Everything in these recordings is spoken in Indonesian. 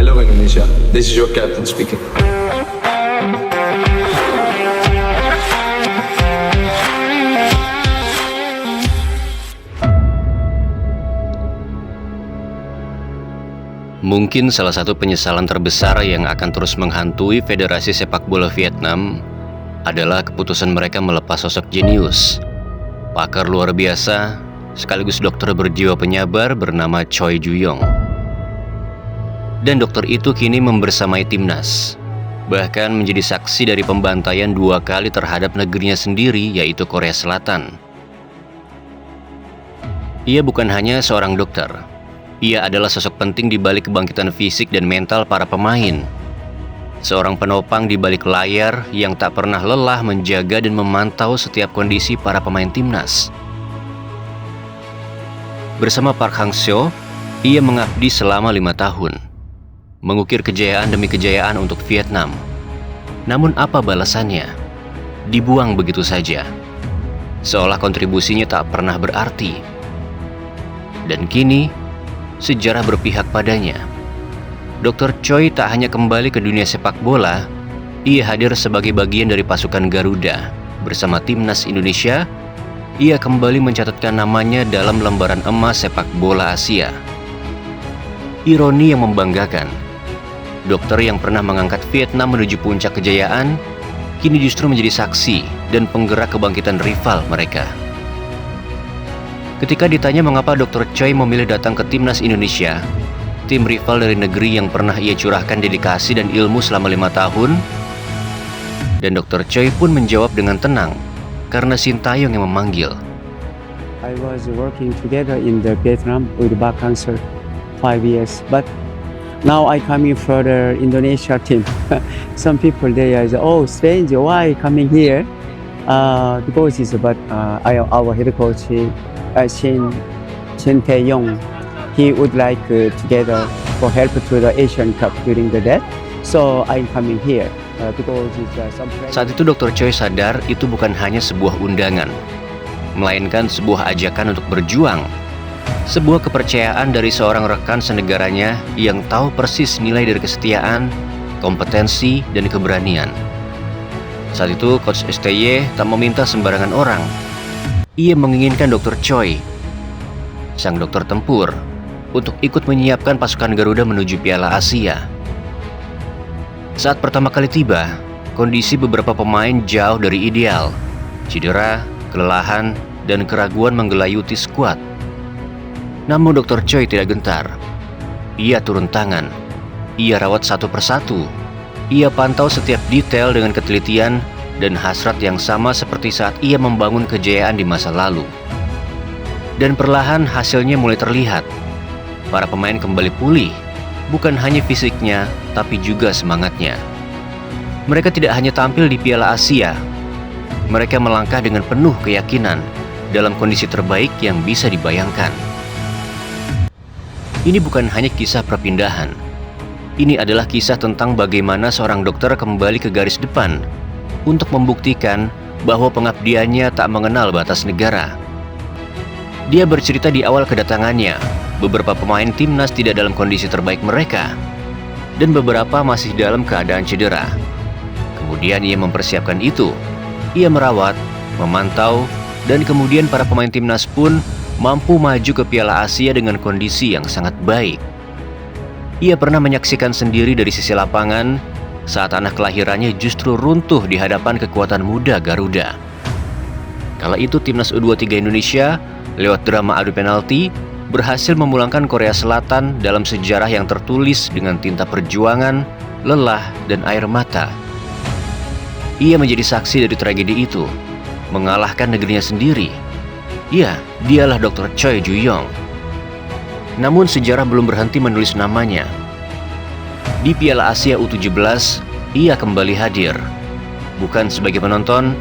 Hello Indonesia, this is your captain speaking. Mungkin salah satu penyesalan terbesar yang akan terus menghantui Federasi Sepak Bola Vietnam adalah keputusan mereka melepas sosok jenius, pakar luar biasa, sekaligus dokter berjiwa penyabar bernama Choi Ju-yong. Dan dokter itu kini membersamai timnas, bahkan menjadi saksi dari pembantaian 2 kali terhadap negerinya sendiri, yaitu Korea Selatan. Ia bukan hanya seorang dokter. Ia adalah sosok penting di balik kebangkitan fisik dan mental para pemain. Seorang penopang di balik layar yang tak pernah lelah menjaga dan memantau setiap kondisi para pemain timnas. Bersama Park Hang-seo, ia mengabdi selama 5 tahun, mengukir kejayaan demi kejayaan untuk Vietnam. Namun apa balasannya? Dibuang begitu saja, seolah kontribusinya tak pernah berarti. Dan kini sejarah berpihak padanya. Dr. Choi tak hanya kembali ke dunia sepak bola, ia hadir sebagai bagian dari pasukan Garuda. Bersama timnas Indonesia, ia kembali mencatatkan namanya dalam lembaran emas sepak bola Asia. Ironi yang membanggakan, dokter yang pernah mengangkat Vietnam menuju puncak kejayaan, kini justru menjadi saksi dan penggerak kebangkitan rival mereka. Ketika ditanya mengapa Dr. Choi memilih datang ke timnas Indonesia, tim rival dari negeri yang pernah ia curahkan dedikasi dan ilmu selama 5 tahun, dan Dr. Choi pun menjawab dengan tenang, karena Sintayong yang memanggil. I was working together in the Vietnam with Park Hang-seo 5 years, but now I coming for the Indonesia team. Some people they are oh strange, why coming here? Because it's about our head coach. Shin Tae-yong, he would like together for help to the Asian Cup during the that. So I'm coming here because it's some. Saat itu Dr. Choi sadar itu bukan hanya sebuah undangan, melainkan sebuah ajakan untuk berjuang. Sebuah kepercayaan dari seorang rekan senegaranya yang tahu persis nilai dari kesetiaan, kompetensi, dan keberanian. Saat itu Coach STY tak meminta sembarangan orang. Ia menginginkan Dr. Choi, sang dokter tempur, untuk ikut menyiapkan pasukan Garuda menuju Piala Asia. Saat pertama kali tiba, kondisi beberapa pemain jauh dari ideal. Cedera, kelelahan, dan keraguan menggelayuti skuad. Namun Dr. Choi tidak gentar. Ia turun tangan. Ia rawat satu persatu. Ia pantau setiap detail dengan ketelitian dan hasrat yang sama seperti saat ia membangun kejayaan di masa lalu. Dan perlahan hasilnya mulai terlihat. Para pemain kembali pulih, bukan hanya fisiknya, tapi juga semangatnya. Mereka tidak hanya tampil di Piala Asia, mereka melangkah dengan penuh keyakinan dalam kondisi terbaik yang bisa dibayangkan. Ini bukan hanya kisah perpindahan. Ini adalah kisah tentang bagaimana seorang dokter kembali ke garis depan untuk membuktikan bahwa pengabdiannya tak mengenal batas negara. Dia bercerita di awal kedatangannya, beberapa pemain timnas tidak dalam kondisi terbaik mereka, dan beberapa masih dalam keadaan cedera. Kemudian ia mempersiapkan itu. Ia merawat, memantau, dan kemudian para pemain timnas pun mampu maju ke Piala Asia dengan kondisi yang sangat baik. Ia pernah menyaksikan sendiri dari sisi lapangan saat anak kelahirannya justru runtuh di hadapan kekuatan muda Garuda. Kala itu timnas U23 Indonesia lewat drama adu penalti berhasil memulangkan Korea Selatan dalam sejarah yang tertulis dengan tinta perjuangan, lelah, dan air mata. Ia menjadi saksi dari tragedi itu, mengalahkan negerinya sendiri. Ya, dialah Dr. Choi Ju-yong. Namun sejarah belum berhenti menulis namanya. Di Piala Asia U17, ia kembali hadir, bukan sebagai penonton,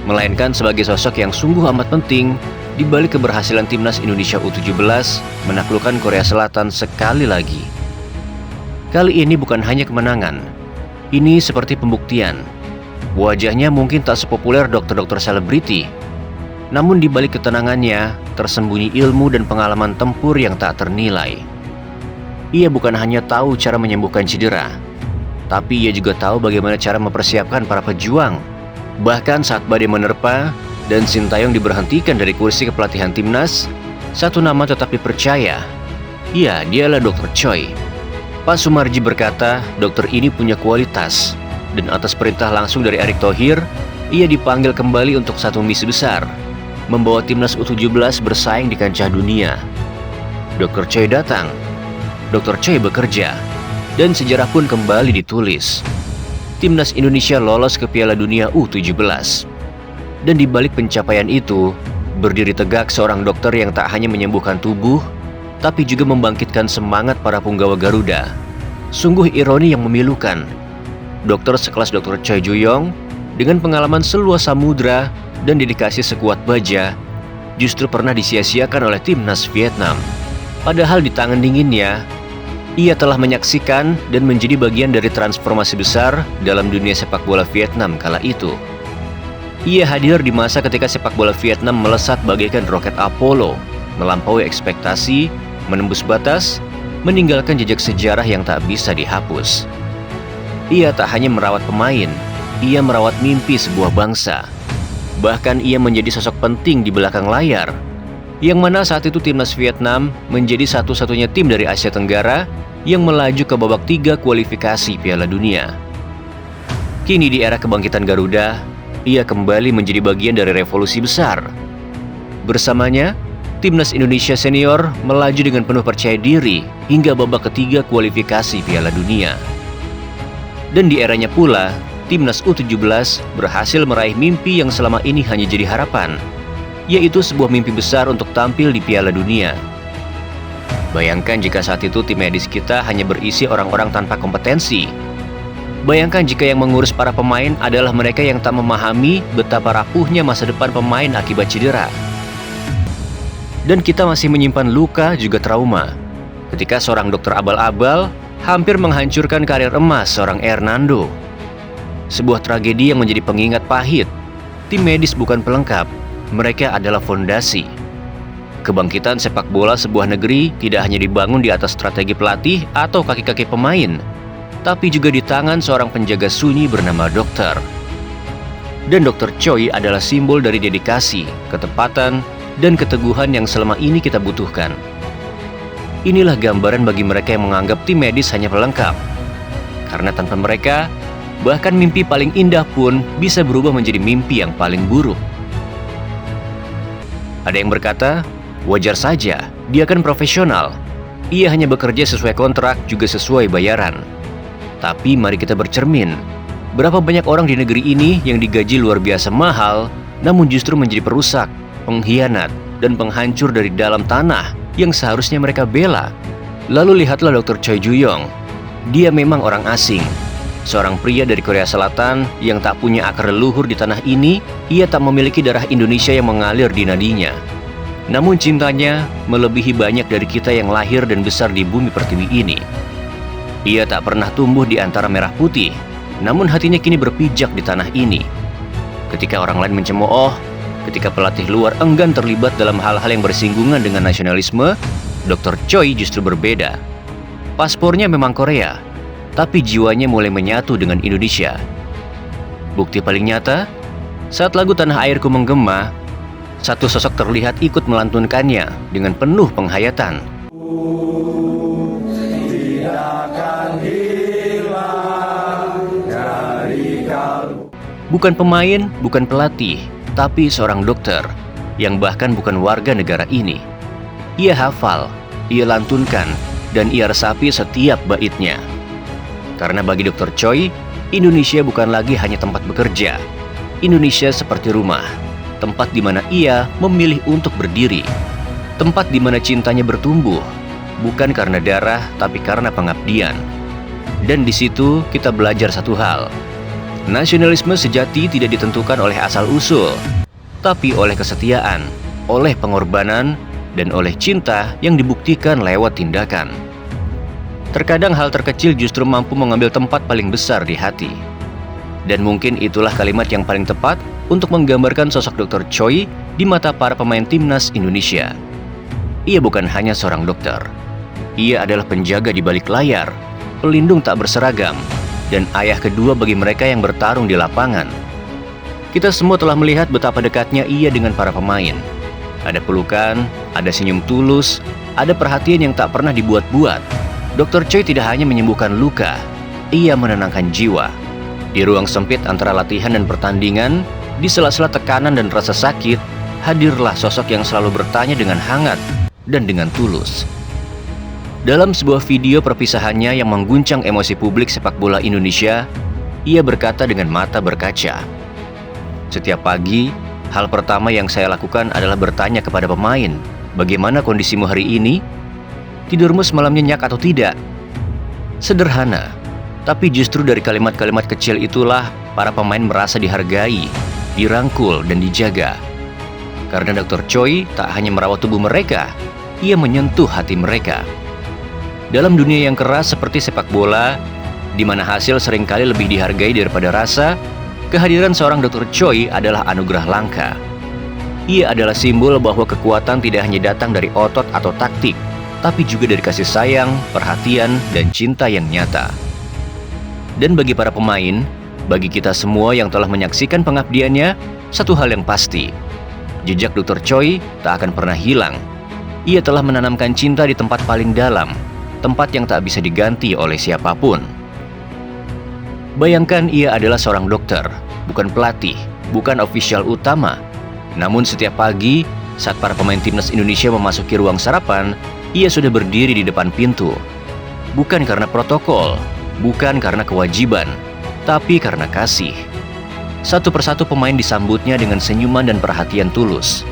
melainkan sebagai sosok yang sungguh amat penting di balik keberhasilan timnas Indonesia U17 menaklukkan Korea Selatan sekali lagi. Kali ini bukan hanya kemenangan, ini seperti pembuktian. Wajahnya mungkin tak sepopuler dokter-dokter selebriti, namun di balik ketenangannya tersembunyi ilmu dan pengalaman tempur yang tak ternilai. Ia bukan hanya tahu cara menyembuhkan cedera, tapi ia juga tahu bagaimana cara mempersiapkan para pejuang. Bahkan saat badai menerpa dan Sintayong diberhentikan dari kursi kepelatihan timnas, satu nama tetap dipercaya. Ya, dialah Dr. Choi. Pak Sumarji berkata, dokter ini punya kualitas, dan atas perintah langsung dari Erick Thohir, ia dipanggil kembali untuk satu misi besar, membawa timnas U17 bersaing di kancah dunia. Dr. Choi datang, Dr. Choi bekerja, dan sejarah pun kembali ditulis. Timnas Indonesia lolos ke Piala Dunia U17. Dan di balik pencapaian itu, berdiri tegak seorang dokter yang tak hanya menyembuhkan tubuh, tapi juga membangkitkan semangat para punggawa Garuda. Sungguh ironi yang memilukan. Dokter sekelas Dr. Choi Ju-yong, dengan pengalaman seluas samudra dan dedikasi sekuat baja, justru pernah disia-siakan oleh timnas Vietnam. Padahal di tangan dinginnya, ia telah menyaksikan dan menjadi bagian dari transformasi besar dalam dunia sepak bola Vietnam kala itu. Ia hadir di masa ketika sepak bola Vietnam melesat bagaikan roket Apollo, melampaui ekspektasi, menembus batas, meninggalkan jejak sejarah yang tak bisa dihapus. Ia tak hanya merawat pemain, ia merawat mimpi sebuah bangsa. Bahkan ia menjadi sosok penting di belakang layar, yang mana saat itu timnas Vietnam menjadi satu-satunya tim dari Asia Tenggara yang melaju ke babak 3 kualifikasi Piala Dunia. Kini di era kebangkitan Garuda, ia kembali menjadi bagian dari revolusi besar. Bersamanya, timnas Indonesia senior melaju dengan penuh percaya diri hingga babak ketiga kualifikasi Piala Dunia. Dan di eranya pula, timnas U17 berhasil meraih mimpi yang selama ini hanya jadi harapan, yaitu sebuah mimpi besar untuk tampil di Piala Dunia. Bayangkan jika saat itu tim medis kita hanya berisi orang-orang tanpa kompetensi. Bayangkan jika yang mengurus para pemain adalah mereka yang tak memahami betapa rapuhnya masa depan pemain akibat cedera. Dan kita masih menyimpan luka juga trauma ketika seorang dokter abal-abal hampir menghancurkan karir emas seorang Hernando. Sebuah tragedi yang menjadi pengingat pahit. Tim medis bukan pelengkap, mereka adalah fondasi. Kebangkitan sepak bola sebuah negeri tidak hanya dibangun di atas strategi pelatih atau kaki-kaki pemain, tapi juga di tangan seorang penjaga sunyi bernama dokter. Dan Dr. Choi adalah simbol dari dedikasi, ketepatan, dan keteguhan yang selama ini kita butuhkan. Inilah gambaran bagi mereka yang menganggap tim medis hanya pelengkap. Karena tanpa mereka, bahkan mimpi paling indah pun bisa berubah menjadi mimpi yang paling buruk. Ada yang berkata, wajar saja, dia kan profesional. Ia hanya bekerja sesuai kontrak, juga sesuai bayaran. Tapi mari kita bercermin, berapa banyak orang di negeri ini yang digaji luar biasa mahal, namun justru menjadi perusak, pengkhianat, dan penghancur dari dalam tanah yang seharusnya mereka bela. Lalu lihatlah Dr. Choi Ju-yong. Dia memang orang asing, seorang pria dari Korea Selatan yang tak punya akar leluhur di tanah ini. Ia tak memiliki darah Indonesia yang mengalir di nadinya. Namun cintanya melebihi banyak dari kita yang lahir dan besar di bumi pertiwi ini. Ia tak pernah tumbuh di antara merah putih, namun hatinya kini berpijak di tanah ini. Ketika orang lain mencemooh, ketika pelatih luar enggan terlibat dalam hal-hal yang bersinggungan dengan nasionalisme, Dr. Choi justru berbeda. Paspornya memang Korea, tapi jiwanya mulai menyatu dengan Indonesia. Bukti paling nyata, saat lagu Tanah Airku menggema, satu sosok terlihat ikut melantunkannya dengan penuh penghayatan. Bukan pemain, bukan pelatih, tapi seorang dokter yang bahkan bukan warga negara ini. Ia hafal, ia lantunkan, dan ia resapi setiap baitnya. Karena bagi Dr. Choi, Indonesia bukan lagi hanya tempat bekerja. Indonesia seperti rumah, tempat di mana ia memilih untuk berdiri. Tempat di mana cintanya bertumbuh, bukan karena darah, tapi karena pengabdian. Dan di situ kita belajar satu hal. Nasionalisme sejati tidak ditentukan oleh asal-usul, tapi oleh kesetiaan, oleh pengorbanan, dan oleh cinta yang dibuktikan lewat tindakan. Terkadang hal terkecil justru mampu mengambil tempat paling besar di hati. Dan mungkin itulah kalimat yang paling tepat untuk menggambarkan sosok Dr. Choi di mata para pemain timnas Indonesia. Ia bukan hanya seorang dokter, Ia adalah penjaga di balik layar, pelindung tak berseragam, dan ayah kedua bagi mereka yang bertarung di lapangan. Kita semua telah melihat betapa dekatnya ia dengan para pemain. Ada pelukan, ada senyum tulus, ada perhatian yang tak pernah dibuat-buat. Dr. Choi tidak hanya menyembuhkan luka, ia menenangkan jiwa. Di ruang sempit antara latihan dan pertandingan, di sela-sela tekanan dan rasa sakit, hadirlah sosok yang selalu bertanya dengan hangat dan dengan tulus. Dalam sebuah video perpisahannya yang mengguncang emosi publik sepak bola Indonesia, ia berkata dengan mata berkaca, "Setiap pagi, hal pertama yang saya lakukan adalah bertanya kepada pemain, bagaimana kondisimu hari ini? Tidurmu semalam nyenyak atau tidak?" Sederhana, tapi justru dari kalimat-kalimat kecil itulah para pemain merasa dihargai, dirangkul, dan dijaga. Karena Dr. Choi tak hanya merawat tubuh mereka, ia menyentuh hati mereka. Dalam dunia yang keras seperti sepak bola, di mana hasil seringkali lebih dihargai daripada rasa, kehadiran seorang Dr. Choi adalah anugerah langka. Ia adalah simbol bahwa kekuatan tidak hanya datang dari otot atau taktik, tapi juga dari kasih sayang, perhatian, dan cinta yang nyata. Dan bagi para pemain, bagi kita semua yang telah menyaksikan pengabdiannya, satu hal yang pasti, jejak Dr. Choi tak akan pernah hilang. Ia telah menanamkan cinta di tempat paling dalam, tempat yang tak bisa diganti oleh siapapun. Bayangkan ia adalah seorang dokter, bukan pelatih, bukan ofisial utama. Namun setiap pagi, saat para pemain timnas Indonesia memasuki ruang sarapan, ia sudah berdiri di depan pintu. Bukan karena protokol, bukan karena kewajiban, tapi karena kasih. Satu persatu pemain disambutnya dengan senyuman dan perhatian tulus,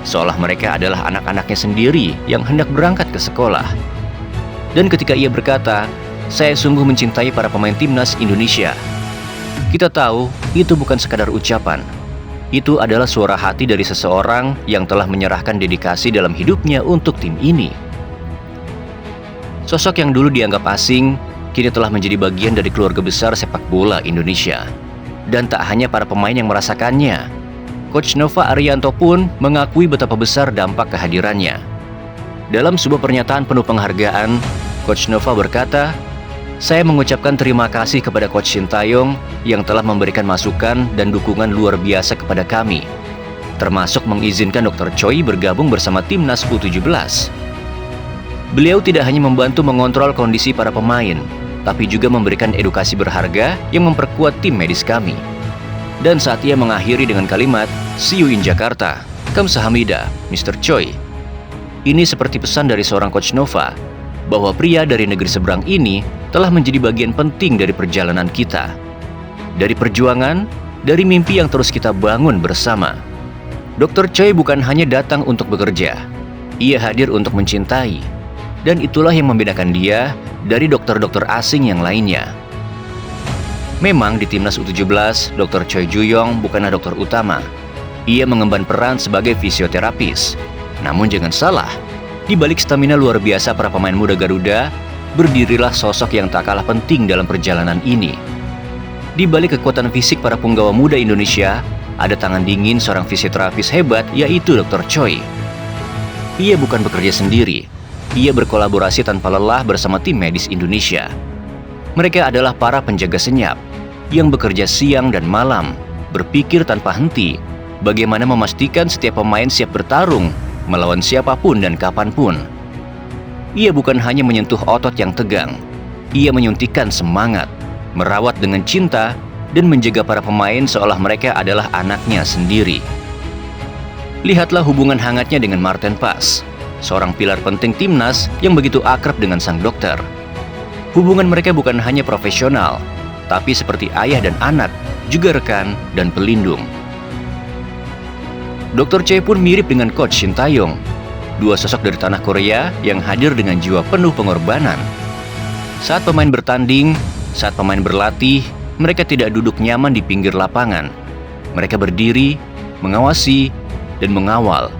seolah mereka adalah anak-anaknya sendiri yang hendak berangkat ke sekolah. Dan ketika ia berkata, "Saya sungguh mencintai para pemain timnas Indonesia," kita tahu itu bukan sekadar ucapan. Itu adalah suara hati dari seseorang yang telah menyerahkan dedikasi dalam hidupnya untuk tim ini. Sosok yang dulu dianggap asing, kini telah menjadi bagian dari keluarga besar sepak bola Indonesia. Dan tak hanya para pemain yang merasakannya, Coach Nova Arianto pun mengakui betapa besar dampak kehadirannya. Dalam sebuah pernyataan penuh penghargaan, Coach Nova berkata, "Saya mengucapkan terima kasih kepada Coach Shin Tae-yong yang telah memberikan masukan dan dukungan luar biasa kepada kami, termasuk mengizinkan Dr. Choi bergabung bersama timnas U17. Beliau tidak hanya membantu mengontrol kondisi para pemain, tapi juga memberikan edukasi berharga yang memperkuat tim medis kami." Dan saat ia mengakhiri dengan kalimat, "See you in Jakarta, Kamsahamnida, Mr. Choi." Ini seperti pesan dari seorang Coach Nova, bahwa pria dari negeri seberang ini telah menjadi bagian penting dari perjalanan kita. Dari perjuangan, dari mimpi yang terus kita bangun bersama. Dr. Choi bukan hanya datang untuk bekerja, ia hadir untuk mencintai. Dan itulah yang membedakan dia dari dokter-dokter asing yang lainnya. Memang di timnas U17, Dr. Choi Ju-yong bukanlah dokter utama. Ia mengemban peran sebagai fisioterapis. Namun jangan salah, di balik stamina luar biasa para pemain muda Garuda, berdirilah sosok yang tak kalah penting dalam perjalanan ini. Di balik kekuatan fisik para punggawa muda Indonesia, ada tangan dingin seorang fisioterapis hebat, yaitu Dr. Choi. Ia bukan bekerja sendiri, ia berkolaborasi tanpa lelah bersama tim medis Indonesia. Mereka adalah para penjaga senyap, yang bekerja siang dan malam, berpikir tanpa henti, bagaimana memastikan setiap pemain siap bertarung, melawan siapapun dan kapanpun. Ia bukan hanya menyentuh otot yang tegang, ia menyuntikkan semangat, merawat dengan cinta, dan menjaga para pemain seolah mereka adalah anaknya sendiri. Lihatlah hubungan hangatnya dengan Marten Pas, seorang pilar penting timnas yang begitu akrab dengan sang dokter. Hubungan mereka bukan hanya profesional, tapi seperti ayah dan anak, juga rekan dan pelindung. Dr. Choi pun mirip dengan Coach Shin Tae-yong, dua sosok dari tanah Korea yang hadir dengan jiwa penuh pengorbanan. Saat pemain bertanding, saat pemain berlatih, mereka tidak duduk nyaman di pinggir lapangan. Mereka berdiri, mengawasi, dan mengawal.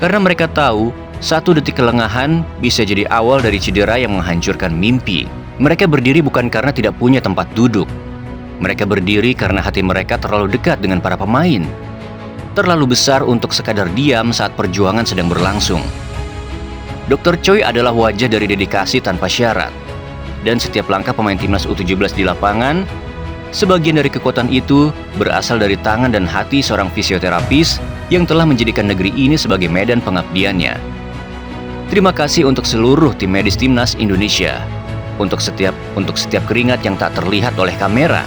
Karena mereka tahu, satu detik kelengahan bisa jadi awal dari cedera yang menghancurkan mimpi. Mereka berdiri bukan karena tidak punya tempat duduk. Mereka berdiri karena hati mereka terlalu dekat dengan para pemain. Terlalu besar untuk sekadar diam saat perjuangan sedang berlangsung. Dr. Choi adalah wajah dari dedikasi tanpa syarat. Dan setiap langkah pemain timnas U17 di lapangan, sebagian dari kekuatan itu berasal dari tangan dan hati seorang fisioterapis yang telah menjadikan negeri ini sebagai medan pengabdiannya. Terima kasih untuk seluruh tim medis timnas Indonesia, untuk setiap keringat yang tak terlihat oleh kamera,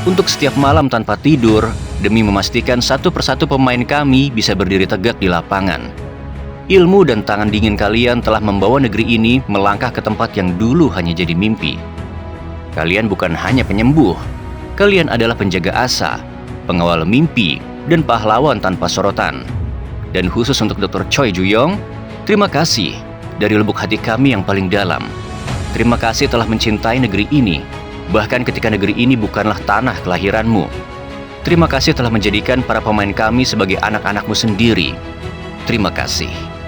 untuk setiap malam tanpa tidur demi memastikan satu persatu pemain kami bisa berdiri tegak di lapangan. Ilmu dan tangan dingin kalian telah membawa negeri ini melangkah ke tempat yang dulu hanya jadi mimpi. Kalian bukan hanya penyembuh, kalian adalah penjaga asa, pengawal mimpi, dan pahlawan tanpa sorotan. Dan khusus untuk Dr. Choi Ju-yong, terima kasih dari lubuk hati kami yang paling dalam. Terima kasih telah mencintai negeri ini, bahkan ketika negeri ini bukanlah tanah kelahiranmu. Terima kasih telah menjadikan para pemain kami sebagai anak-anakmu sendiri. Terima kasih.